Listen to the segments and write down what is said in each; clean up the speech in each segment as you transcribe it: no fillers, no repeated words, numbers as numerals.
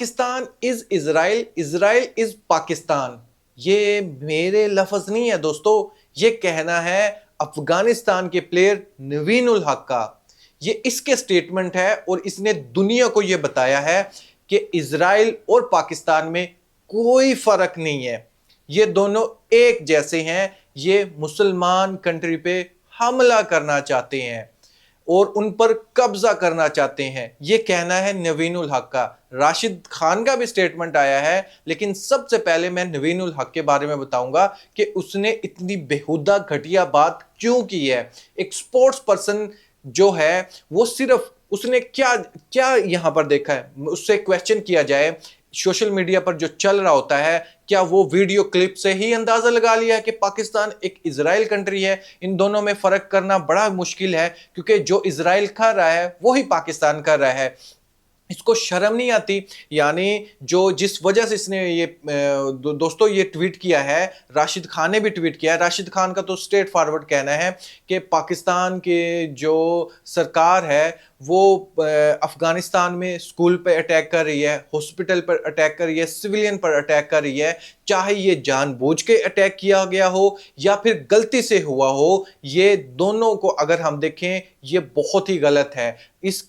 پاکستان از اسرائیل، اسرائیل از پاکستان. یہ میرے لفظ نہیں ہے دوستو، یہ کہنا ہے افغانستان کے پلیئر نوین الحق کا. یہ اس کے سٹیٹمنٹ ہے اور اس نے دنیا کو یہ بتایا ہے کہ اسرائیل اور پاکستان میں کوئی فرق نہیں ہے، یہ دونوں ایک جیسے ہیں. یہ مسلمان کنٹری پہ حملہ کرنا چاہتے ہیں اور ان پر قبضہ کرنا چاہتے ہیں، یہ کہنا ہے نوین الحق کا. راشد خان کا بھی سٹیٹمنٹ آیا ہے، لیکن سب سے پہلے میں نوین الحق کے بارے میں بتاؤں گا کہ اس نے اتنی بےہودہ گھٹیا بات کیوں کی ہے. ایک سپورٹس پرسن جو ہے وہ صرف اس نے کیا یہاں پر دیکھا ہے. اس سے کویسچن کیا جائے سوشل میڈیا پر جو چل رہا ہوتا ہے، کیا وہ ویڈیو کلپ سے ہی اندازہ لگا لیا ہے کہ پاکستان ایک اسرائیل کنٹری ہے؟ ان دونوں میں فرق کرنا بڑا مشکل ہے، کیونکہ جو اسرائیل کر رہا ہے وہی پاکستان کر رہا ہے. اس کو شرم نہیں آتی؟ یعنی جس وجہ سے اس نے یہ دوستو یہ ٹویٹ کیا ہے، راشد خان نے بھی ٹویٹ کیا ہے. راشد خان کا تو سٹریٹ فارورڈ کہنا ہے کہ پاکستان کے جو سرکار ہے وہ افغانستان میں سکول پہ اٹیک کر رہی ہے، ہاسپٹل پر اٹیک کر رہی ہے، سویلین پر اٹیک کر رہی ہے. چاہے یہ جان بوجھ کے اٹیک کیا گیا ہو یا پھر غلطی سے ہوا ہو، یہ دونوں کو اگر ہم دیکھیں یہ بہت ہی غلط ہے. اس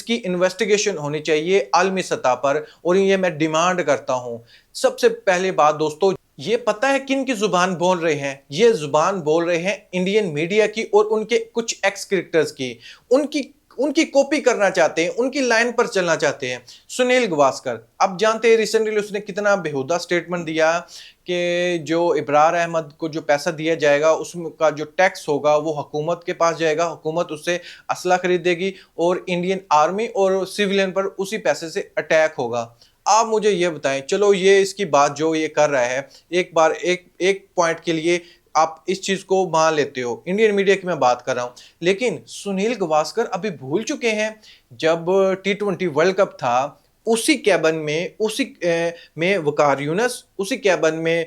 کی انویسٹیگیشن ہونی چاہیے عالمی سطح پر، اور یہ میں ڈیمانڈ کرتا ہوں. سب سے پہلے بات دوستو، یہ پتہ ہے کن کی زبان بول رہے ہیں؟ یہ زبان بول رہے ہیں انڈین میڈیا کی اور ان کے کچھ ایکس کرکٹرز کی. ان کی کاپی کرنا چاہتے ہیں، ان کی لائن پر چلنا چاہتے ہیں. سنیل گواسکر، اب جانتے ہیں ریسنٹلی اس نے کتنا بےہودہ سٹیٹمنٹ دیا کہ جو ابرار احمد کو جو پیسہ دیا جائے گا اس کا جو ٹیکس ہوگا وہ حکومت کے پاس جائے گا، حکومت اس سے اسلحہ خریدے گی اور انڈین آرمی اور سیولین پر اسی پیسے سے اٹیک ہوگا. آپ مجھے یہ بتائیں، چلو یہ اس کی بات جو یہ کر رہا ہے، ایک بار ایک پوائنٹ کے لیے آپ اس چیز کو مان لیتے ہو، انڈین میڈیا کی میں بات کر رہا ہوں، لیکن سنیل گواسکر ابھی بھول چکے ہیں جب T20 ورلڈ کپ تھا، اسی کیبن میں وقار یونس، اسی کیبن میں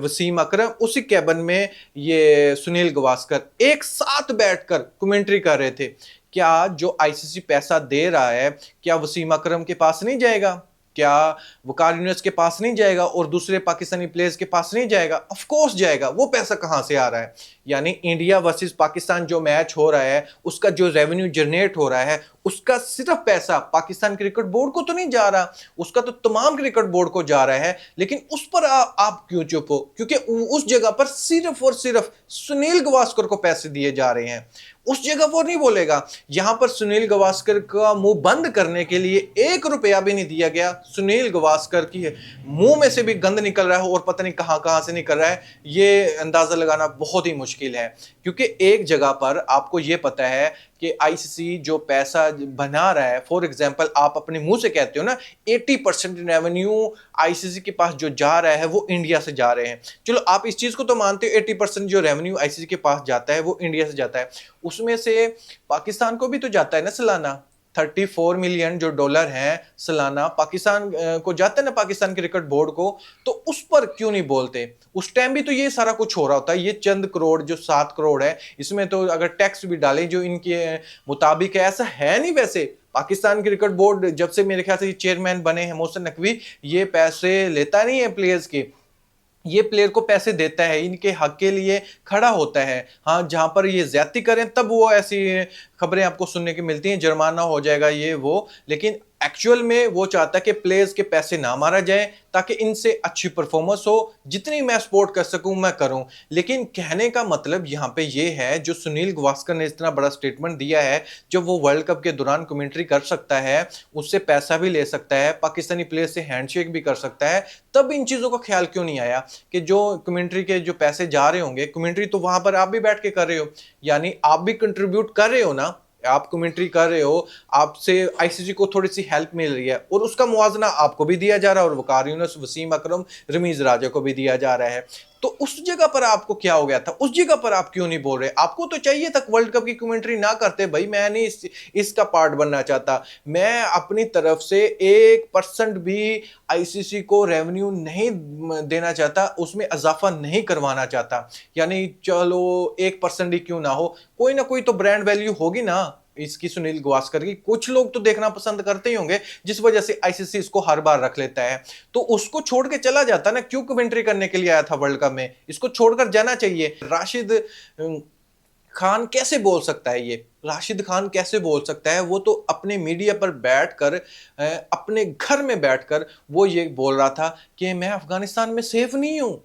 وسیم اکرم، اسی کیبن میں یہ سنیل گواسکر ایک ساتھ بیٹھ کر کمنٹری کر رہے تھے. کیا جو ICC پیسہ دے رہا ہے کیا وسیم اکرم کے پاس نہیں جائے گا؟ کیا وقار یونس کے پاس نہیں جائے گا اور دوسرے پاکستانی پلیئرز کے پاس نہیں جائے گا؟ آف کورس جائے گا. وہ پیسہ کہاں سے آ رہا ہے؟ یعنی انڈیا ورسز پاکستان جو میچ ہو رہا ہے اس کا جو ریونیو جنریٹ ہو رہا ہے، اس کا صرف پیسہ پاکستان کرکٹ بورڈ کو تو نہیں جا رہا، اس کا تو تمام کرکٹ بورڈ کو جا رہا ہے. لیکن اس پر آپ کیوں چپ ہو؟ کیونکہ اس جگہ پر صرف اور صرف سنیل گواسکر کو پیسے دیے جا رہے ہیں. اس جگہ وہ نہیں بولے گا. یہاں پر سنیل گواسکر کا منہ بند کرنے کے لیے 1 روپیہ بھی نہیں دیا گیا. سنیل گواسکر کی منہ میں سے بھی گند نکل رہا ہے اور پتہ نہیں کہاں سے نکل رہا ہے. یہ اندازہ لگانا بہت ہی مشکل ہے، کیونکہ ایک جگہ پر آپ کو یہ پتہ ہے کہ ICC جو پیسہ بنا رہا ہے، فور ایگزامپل آپ اپنے منہ سے کہتے ہو نا 80% ریونیو ICC کے پاس جو جا رہا ہے وہ انڈیا سے جا رہے ہیں. چلو آپ اس چیز کو تو مانتے ہو 80% جو ریونیو ICC کے پاس جاتا ہے وہ انڈیا سے جاتا ہے، اس میں سے پاکستان کو بھی تو جاتا ہے نا سالانہ. 34 ملین جو ڈالر ہیں سالانہ پاکستان کو جاتا ہے نا، پاکستان کرکٹ بورڈ کو. تو اس پر کیوں نہیں بولتے؟ اس ٹائم بھی تو یہ سارا کچھ ہو رہا ہوتا ہے. یہ چند کروڑ جو 7 کروڑ ہے، اس میں تو اگر ٹیکس بھی ڈالیں جو ان کے مطابق ہے، ایسا ہے نہیں. ویسے پاکستان کرکٹ بورڈ جب سے میرے خیال سے چیئرمین بنے ہیں محسن نقوی، یہ پیسے لیتا نہیں ہے پلیئرز کے، یہ پلیئر کو پیسے دیتا ہے، ان کے حق کے لیے کھڑا ہوتا ہے. ہاں جہاں پر یہ زیادتی کریں تب وہ ایسی خبریں آپ کو سننے کی ملتی ہیں، جرمانہ ہو جائے گا یہ وہ. لیکن ایکچول میں وہ چاہتا ہے کہ پلیئرز کے پیسے نہ مارا جائے تاکہ ان سے اچھی پرفارمنس ہو، جتنی میں سپورٹ کر سکوں میں کروں. لیکن کہنے کا مطلب یہاں پہ یہ ہے، جو سنیل گواسکر نے اتنا بڑا سٹیٹمنٹ دیا ہے، جب وہ ورلڈ کپ کے دوران کمنٹری کر سکتا ہے، اس سے پیسہ بھی لے سکتا ہے، پاکستانی پلیئر سے ہینڈ شیک بھی کر سکتا ہے، تب ان چیزوں کا خیال کیوں نہیں آیا کہ جو کمنٹری کے جو پیسے جا رہے ہوں گے، کمنٹری تو وہاں پر آپ بھی بیٹھ کے کر رہے ہو، یعنی آپ بھی کنٹریبیوٹ کر رہے ہو نا، آپ کمنٹری کر رہے ہو، آپ سے ICC کو تھوڑی سی ہیلپ مل رہی ہے اور اس کا موازنہ آپ کو بھی دیا جا رہا ہے اور وقار یونس، وسیم اکرم، رمیز راجہ کو بھی دیا جا رہا ہے. تو اس جگہ پر آپ کو کیا ہو گیا تھا؟ اس جگہ پر آپ کیوں نہیں بول رہے؟ آپ کو تو چاہیے تک ورلڈ کپ کی کمنٹری نہ کرتے. بھائی میں نہیں اس کا پارٹ بننا چاہتا، میں اپنی طرف سے 1% بھی ICC کو ریونیو نہیں دینا چاہتا، اس میں اضافہ نہیں کروانا چاہتا. یعنی چلو 1% ہی کیوں نہ ہو، کوئی نہ کوئی تو برانڈ ویلیو ہوگی نا. इसकी सुनील गावस्कर की, कुछ लोग तो देखना पसंद करते ही होंगे, जिस वजह से आईसीसी इसको हर बार रख लेता है। तो उसको छोड़ के चला जाता ना, क्यों कमेंट्री करने के लिए आया था वर्ल्ड कप में, इसको छोड़कर जाना चाहिए। राशिद खान कैसे बोल सकता है, ये राशिद खान कैसे बोल सकता है? वो तो अपने मीडिया पर बैठकर, अपने घर में बैठकर वो ये बोल रहा था कि मैं अफगानिस्तान में सेफ नहीं हूं।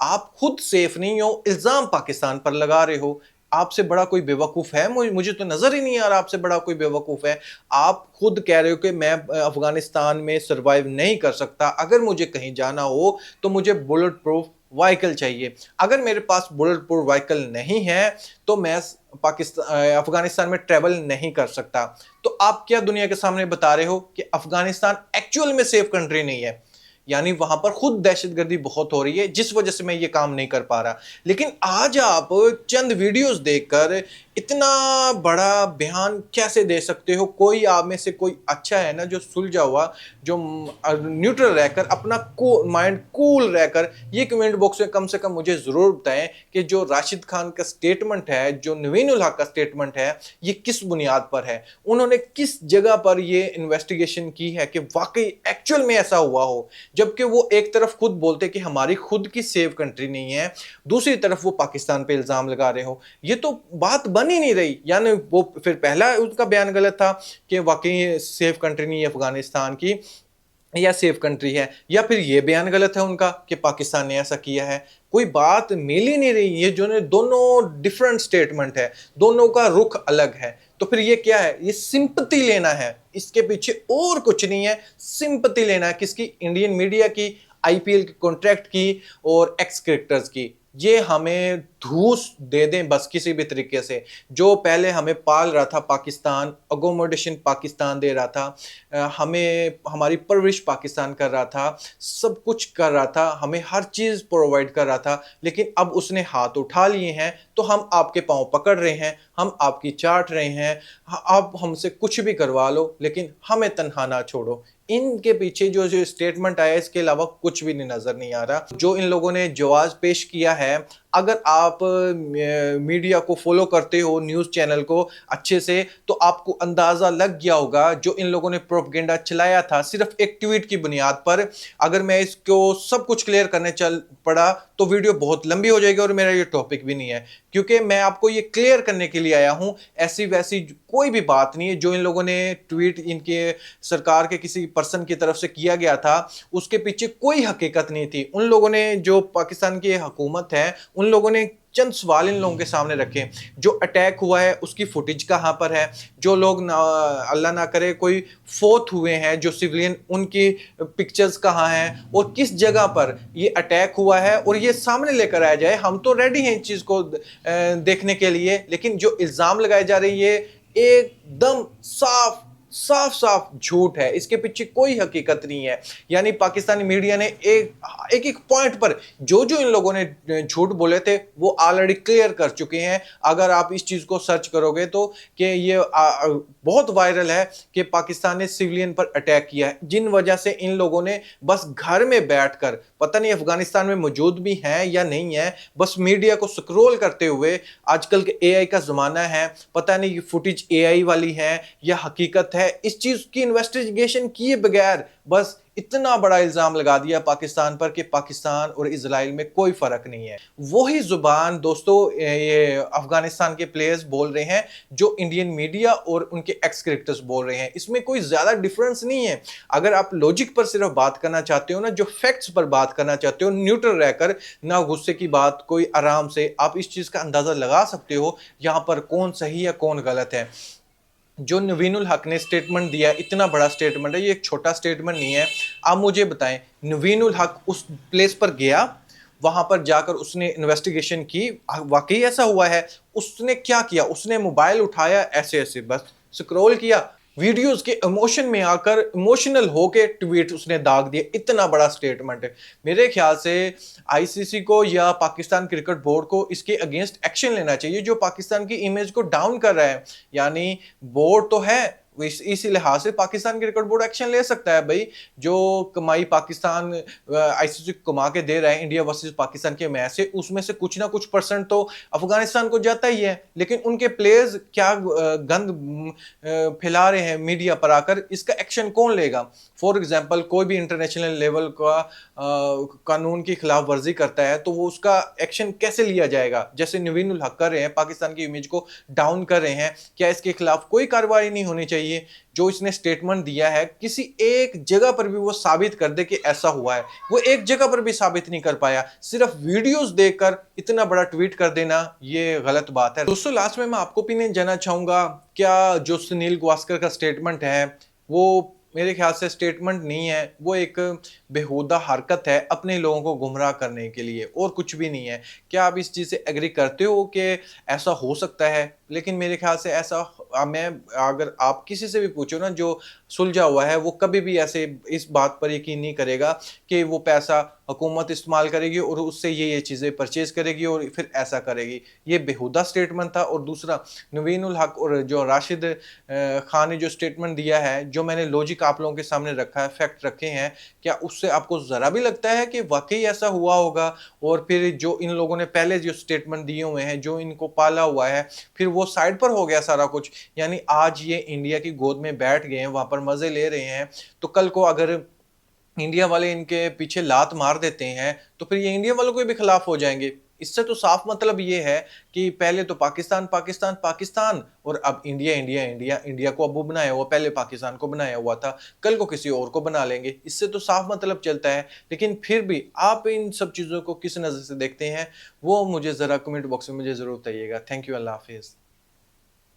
आप खुद सेफ नहीं हो, इल्जाम पाकिस्तान पर लगा रहे हो। आपसे बड़ा कोई बेवकूफ है? मुझे तो नजर ही नहीं आ रहा आपसे बड़ा कोई बेवकूफ है। आप खुद कह रहे हो कि मैं अफगानिस्तान में सरवाइव नहीं कर सकता, अगर मुझे कहीं जाना हो तो मुझे बुलेट प्रूफ व्हीकल चाहिए। अगर मेरे पास बुलेट प्रूफ व्हीकल नहीं है तो मैं अफगानिस्तान में ट्रेवल नहीं कर सकता। तो आप क्या दुनिया के सामने बता रहे हो कि अफगानिस्तान एक्चुअल में सेफ कंट्री नहीं है, यानी वहां पर खुद दहशतगर्दी बहुत हो रही है, जिस वजह से मैं ये काम नहीं कर पा रहा। लेकिन आज आप चंद वीडियोस देखकर इतना बड़ा बयान कैसे दे सकते हो? कोई आप में से कोई अच्छा है ना जो सुलझा हुआ, जो न्यूट्रल रहकर, अपना माइंड कूल रहकर ये कमेंट बॉक्स में कम से कम मुझे जरूर बताएं कि जो राशिद खान का स्टेटमेंट है, जो नवीन उल हक का स्टेटमेंट है, ये किस बुनियाद पर है? उन्होंने किस जगह पर ये इन्वेस्टिगेशन की है कि वाकई एक्चुअल में ऐसा हुआ हो? जबकि वो एक तरफ खुद बोलते कि हमारी खुद की सेफ कंट्री नहीं है, दूसरी तरफ वो पाकिस्तान पे इल्जाम लगा रहे हो। ये तो बात बन ही नहीं रही। यानी वो फिर पहला उनका बयान गलत था कि वाकई सेफ कंट्री नहीं है अफगानिस्तान की, या सेफ कंट्री है, या फिर ये बयान गलत है उनका कि पाकिस्तान ने ऐसा किया है। कोई बात मिल ही नहीं रही। ये जो दोनों डिफरेंट स्टेटमेंट है, दोनों का रुख अलग है। तो फिर ये क्या है? ये सिंपैथी लेना है, इसके पीछे और कुछ नहीं है। सिंपैथी लेना है किसकी? इंडियन मीडिया की, आईपीएल के कॉन्ट्रैक्ट की और एक्स क्रिकेटर्स की। ये हमें धूस दे दें बस किसी भी तरीके से। जो पहले हमें पाल रहा था पाकिस्तान, अकोमोडेशन पाकिस्तान दे रहा था, हमें हमारी परवरिश पाकिस्तान कर रहा था, सब कुछ कर रहा था, हमें हर चीज़ प्रोवाइड कर रहा था, लेकिन अब उसने हाथ उठा लिए हैं। तो हम आपके पांव पकड़ रहे हैं, हम आपकी चाट रहे हैं, आप हमसे कुछ भी करवा लो लेकिन हमें तन्हा ना छोड़ो। इनके पीछे जो स्टेटमेंट आया, इसके अलावा कुछ भी नहीं नजर नहीं आ रहा। जो इन लोगों ने जवाब पेश किया है, अगर आप मीडिया को फॉलो करते हो, न्यूज़ चैनल को अच्छे से, तो आपको अंदाज़ा लग गया होगा जो इन लोगों ने प्रोपगेंडा चलाया था सिर्फ एक ट्वीट की बुनियाद पर। अगर मैं इसको सब कुछ क्लियर करने चल पड़ा तो वीडियो बहुत लंबी हो जाएगी और मेरा ये टॉपिक भी नहीं है, क्योंकि मैं आपको ये क्लियर करने के लिए आया हूं। ऐसी वैसी कोई भी बात नहीं है। जो इन लोगों ने ट्वीट इनके सरकार के किसी पर्सन की तरफ से किया गया था, उसके पीछे कोई हकीकत नहीं थी। उन लोगों ने, जो पाकिस्तान की हुकूमत है, उन लोगों ने चंद सवाल इन लोगों के सामने रखे। जो अटैक हुआ है उसकी फुटेज कहाँ पर है? जो लोग अल्लाह ना करे कोई फोत हुए हैं जो सिविलियन, उनकी पिक्चर्स कहाँ हैं और किस जगह पर ये अटैक हुआ है, और ये सामने लेकर आया जाए। हम तो रेडी हैं इस चीज़ को देखने के लिए, लेकिन जो इल्ज़ाम लगाए जा रहे हैं ये एकदम साफ साफ साफ झूठ है, इसके पीछे कोई हकीकत नहीं है। यानी पाकिस्तानी मीडिया ने एक एक पॉइंट पर जो जो इन लोगों ने झूठ बोले थे वो ऑलरेडी क्लियर कर चुके हैं। अगर आप इस चीज़ को सर्च करोगे तो कि ये बहुत वायरल है कि पाकिस्तान ने सिविलियन पर अटैक किया है, जिन वजह से इन लोगों ने बस घर में बैठकर, पता नहीं अफगानिस्तान में मौजूद भी हैं या नहीं है, बस मीडिया को स्क्रॉल करते हुए, आजकल के एआई का ज़माना है, पता नहीं फुटेज एआई वाली है या हकीकत है, इस चीज की इन्वेस्टिगेशन किए बगैर बस इतना बड़ा इल्जाम लगा दिया पाकिस्तान पर कि पाकिस्तान और इजराइल में कोई फर्क नहीं है। वही जुबान दोस्तों ये अफगानिस्तान के प्लेयर्स बोल रहे हैं जो इंडियन मीडिया और उनके एक्स क्रिकेटर्स बोल रहे हैं। इसमें कोई ज्यादा डिफरेंस नहीं है। अगर आप लॉजिक पर सिर्फ बात करना चाहते हो ना, जो फैक्ट्स पर बात करना चाहते हो, न्यूट्रल रहकर, ना गुस्से की बात, कोई आराम से, आप इस चीज का अंदाजा लगा सकते हो यहां पर कौन सही है कौन गलत है। जो नवीन उल हक ने स्टेटमेंट दिया, इतना बड़ा स्टेटमेंट है, ये एक छोटा स्टेटमेंट नहीं है। आप मुझे बताएं, नवीन उल हक उस प्लेस पर गया, वहां पर जाकर उसने इन्वेस्टिगेशन की, वाकई ऐसा हुआ है? उसने क्या किया? उसने मोबाइल उठाया, ऐसे ऐसे बस स्क्रॉल किया, वीडियोस के इमोशन में आकर इमोशनल होके ट्वीट उसने दाग दिया। इतना बड़ा स्टेटमेंट है। मेरे ख्याल से आईसीसी को या पाकिस्तान क्रिकेट बोर्ड को इसके अगेंस्ट एक्शन लेना चाहिए, जो पाकिस्तान की इमेज को डाउन कर रहा है। यानी बोर्ड तो है इसी लिहाज से पाकिस्तान क्रिकेट बोर्ड एक्शन ले सकता है भाई। जो कमाई पाकिस्तान आईसीसी कमा के दे रहा है इंडिया वर्सेस पाकिस्तान के मैच से, उसमें से कुछ ना कुछ परसेंट तो अफगानिस्तान को जाता ही है। लेकिन उनके प्लेयर्स क्या गंद फैला रहे हैं मीडिया पर आकर, इसका एक्शन कौन लेगा? फॉर एग्जाम्पल कोई भी इंटरनेशनल लेवल का कानून की खिलाफ वर्जी करता है तो वो उसका एक्शन कैसे लिया जाएगा? जैसे नवीन उल हक कर रहे हैं, पाकिस्तान की इमेज को डाउन कर रहे हैं, क्या इसके खिलाफ कोई कार्रवाई नहीं होनी चाहिए? जो इसने स्टेटमेंट दिया है, किसी एक जगह पर भी वो साबित कर दे कि ऐसा हुआ है। वो एक जगह पर भी साबित नहीं कर पाया, सिर्फ वीडियोस देखकर इतना बड़ा ट्वीट कर देना, ये गलत बात है। दोस्तों लास्ट में मैं आपको ओपिनियन जानना चाहूंगा, क्या जो सुनील गावस्कर का स्टेटमेंट है वो मेरे ख्याल से स्टेटमेंट नहीं है, वो एक बेहुदा हरकत है अपने लोगों को गुमराह करने के लिए, और कुछ भी नहीं है। क्या आप इस चीज़ से एग्री करते हो कि ऐसा हो सकता है? लेकिन मेरे ख्याल से ऐसा मैं अगर आप किसी से भी पूछो ना जो सुलझा हुआ है, वो कभी भी ऐसे इस बात पर यकीन नहीं करेगा कि वो पैसा हुकूमत इस्तेमाल करेगी और उससे ये चीज़ें परचेज करेगी और फिर ऐसा करेगी। ये बेहुदा स्टेटमेंट था। और दूसरा, नवीन उल हक और जो राशिद खान ने जो स्टेटमेंट दिया है, जो मैंने लॉजिक आप लोगों के सामने रखा है, फैक्ट रखे हैं, क्या उससे आपको ज़रा भी लगता है कि वाकई ऐसा हुआ होगा? और फिर जो इन लोगों ने पहले जो स्टेटमेंट दिए हुए हैं, जो इनको पाला हुआ है, फिर वो साइड पर हो गया सारा कुछ, यानी आज ये इंडिया की गोद में बैठ गए हैं, वहां पर मजे ले रहे हैं, तो कल को अगर इंडिया वाले इनके पीछे लात मार देते हैं तो फिर ये इंडिया वालों के भी खिलाफ हो जाएंगे। इससे तो साफ मतलब ये है कि पहले तो पाकिस्तान पाकिस्तान पाकिस्तान, और अब इंडिया इंडिया इंडिया। इंडिया को अब वो बनाया हुआ, पहले पाकिस्तान को बनाया हुआ था, कल को किसी और को बना लेंगे। इससे तो साफ मतलब चलता है। लेकिन फिर भी आप इन सब चीज़ों को किस नज़र से देखते हैं, वो मुझे ज़रा कमेंट बॉक्स में मुझे ज़रूर बताइएगा। थैंक यू, अल्लाह हाफिज़।